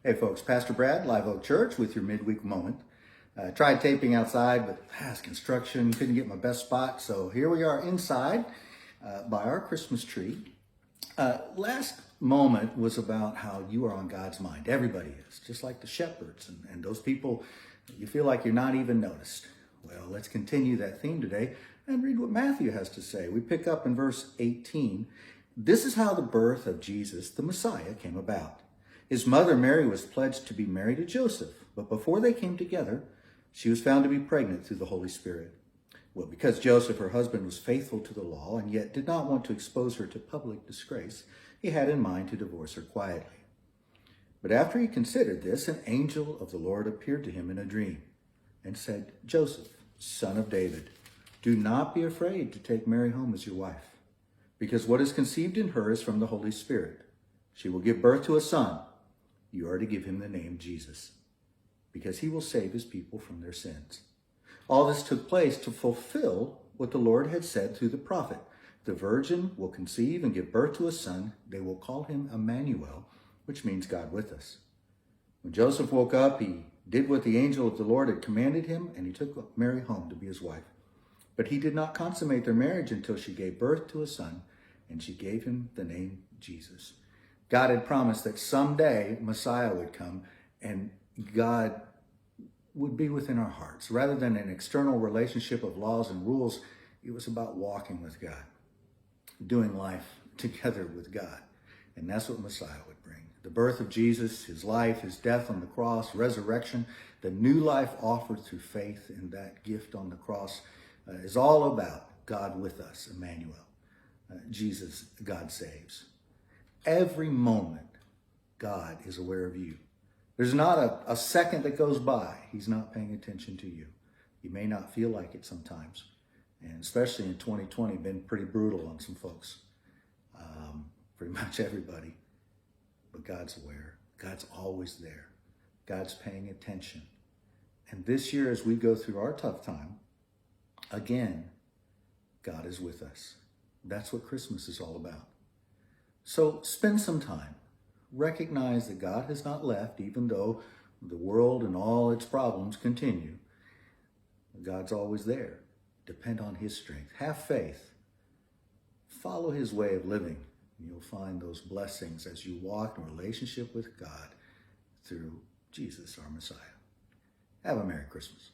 Hey folks, Pastor Brad, Live Oak Church with your Midweek Moment. Tried taping outside, but it's construction, couldn't get my best spot. So here we are inside by our Christmas tree. Last moment was about how you are on God's mind. Everybody is, just like the shepherds and those people you feel like you're not even noticed. Well, let's continue that theme today and read what Matthew has to say. We pick up in verse 18. This is how the birth of Jesus, the Messiah, came about. His mother Mary was pledged to be married to Joseph, but before they came together, she was found to be pregnant through the Holy Spirit. Well, because Joseph, her husband, was faithful to the law and yet did not want to expose her to public disgrace, he had in mind to divorce her quietly. But after he considered this, an angel of the Lord appeared to him in a dream and said, Joseph, son of David, do not be afraid to take Mary home as your wife, because what is conceived in her is from the Holy Spirit. She will give birth to a son. You are to give him the name Jesus, because he will save his people from their sins. All this took place to fulfill what the Lord had said through the prophet. The virgin will conceive and give birth to a son. They will call him Emmanuel, which means God with us. When Joseph woke up, he did what the angel of the Lord had commanded him, and he took Mary home to be his wife. But he did not consummate their marriage until she gave birth to a son, and she gave him the name Jesus. God had promised that someday Messiah would come and God would be within our hearts. Rather than an external relationship of laws and rules, it was about walking with God, doing life together with God. And that's what Messiah would bring. The birth of Jesus, his life, his death on the cross, resurrection, the new life offered through faith in that gift on the cross is all about God with us, Emmanuel. Jesus, God saves. Every moment, God is aware of you. There's not a second that goes by he's not paying attention to you. You may not feel like it sometimes, and especially in 2020, been pretty brutal on some folks, pretty much everybody. But God's aware. God's always there. God's paying attention. And this year, as we go through our tough time, again, God is with us. That's what Christmas is all about. So spend some time. Recognize that God has not left, even though the world and all its problems continue. God's always there. Depend on his strength. Have faith. Follow his way of living. You'll find those blessings as you walk in relationship with God through Jesus, our Messiah. Have a Merry Christmas.